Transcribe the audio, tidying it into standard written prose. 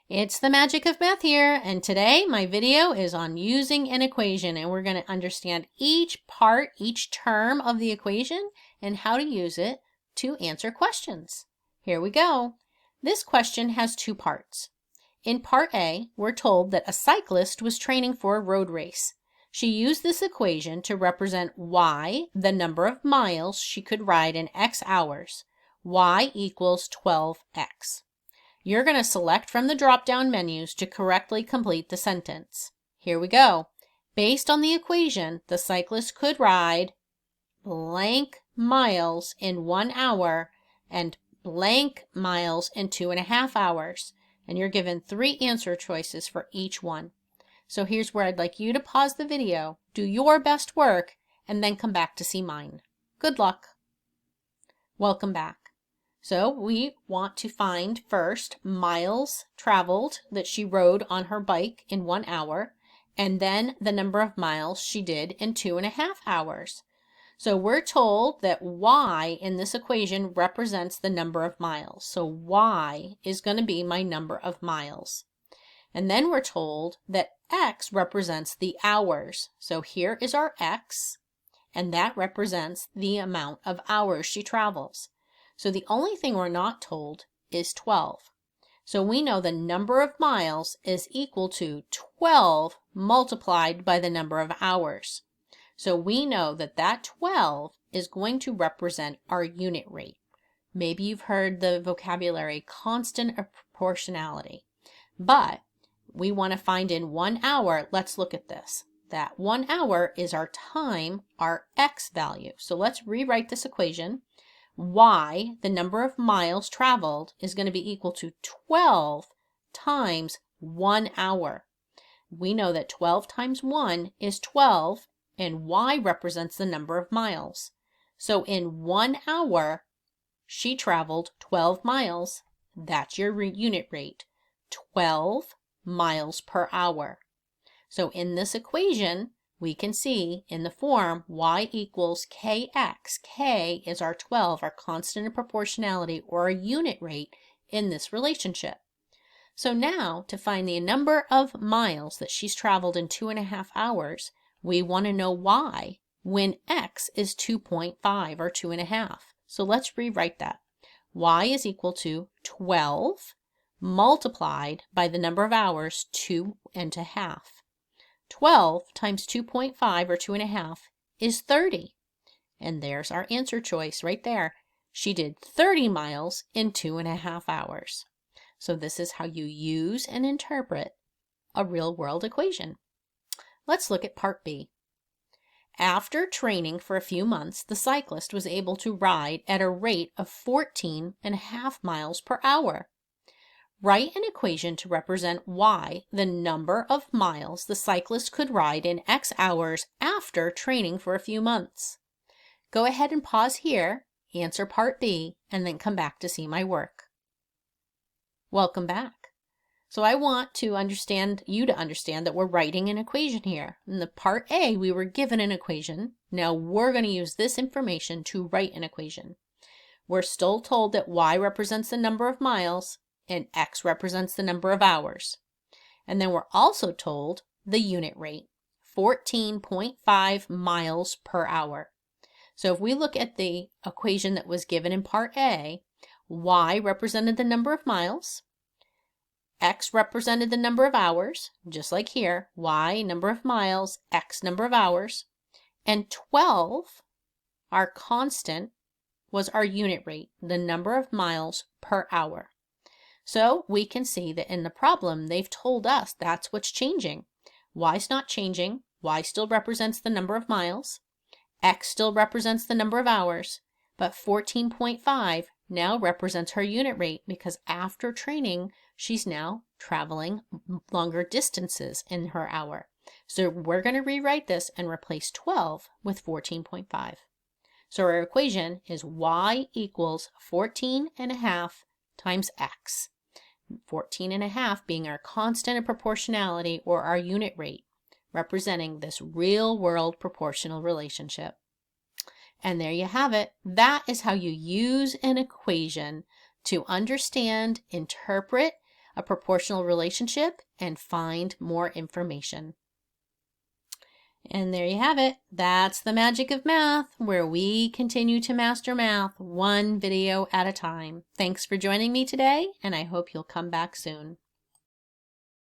It's the magic of math here, and today my video is on using an equation, and we're going to understand each part, each term of the equation, and how to use it to answer questions. Here we go. This question has two parts. In part A, we're told that a cyclist was training for a road race. She used this equation to represent y, the number of miles she could ride in x hours. Y equals 12x. You're going to select from the drop-down menus to correctly complete the sentence. Here we go. Based on the equation, the cyclist could ride blank miles in 1 hour and blank miles in 2.5 hours. And you're given 3 answer choices for each one. So here's where I'd like you to pause the video, do your best work, and then come back to see mine. Good luck. Welcome back. So we want to find first miles traveled that she rode on her bike in 1 hour, and then the number of miles she did in 2.5 hours. So we're told that y in this equation represents the number of miles. So y is going to be my number of miles. And then we're told that x represents the hours. So here is our x, and that represents the amount of hours she travels. So the only thing we're not told is 12. So we know the number of miles is equal to 12 multiplied by the number of hours. So we know that that 12 is going to represent our unit rate. Maybe you've heard the vocabulary constant of proportionality. But we want to find in 1 hour, let's look at this. That 1 hour is our time, our x value. So let's rewrite this equation. Y, the number of miles traveled, is going to be equal to 12 times 1 hour. We know that 12 times 1 is 12, and y represents the number of miles. So in 1 hour, she traveled 12 miles. That's your unit rate, 12 miles per hour. So in this equation, we can see in the form y equals kx. K is our 12, our constant of proportionality, or our unit rate in this relationship. So now, to find the number of miles that she's traveled in 2.5 hours, we want to know y when x is 2.5 or 2.5. So let's rewrite that. Y is equal to 12 multiplied by the number of hours, 2.5. 12 times 2.5 or 2.5 is 30. And there's our answer choice right there. She did 30 miles in 2.5 hours. So this is how you use and interpret a real-world equation. Let's look at part B. After training for a few months, the cyclist was able to ride at a rate of 14.5 miles per hour. Write an equation to represent y, the number of miles the cyclist could ride in x hours after training for a few months. Go ahead and pause here, answer part B, and then come back to see my work. Welcome back. So I want to understand that we're writing an equation here. In the part A, we were given an equation. Now we're going to use this information to write an equation. We're still told that y represents the number of miles, and x represents the number of hours. And then we're also told the unit rate, 14.5 miles per hour. So if we look at the equation that was given in part A, y represented the number of miles, x represented the number of hours, just like here, y number of miles, x number of hours, and 12, our constant, was our unit rate, the number of miles per hour. So we can see that in the problem, they've told us that's what's changing. Y's not changing. Y still represents the number of miles. X still represents the number of hours. But 14.5 now represents her unit rate because after training, she's now traveling longer distances in her hour. So we're going to rewrite this and replace 12 with 14.5. So our equation is y equals 14.5 times x. 14.5 being our constant of proportionality, or our unit rate, representing this real-world proportional relationship. And there you have it. That is how you use an equation to understand, interpret a proportional relationship, and find more information. And there you have it. That's the magic of math, where we continue to master math one video at a time. Thanks for joining me today, and I hope you'll come back soon.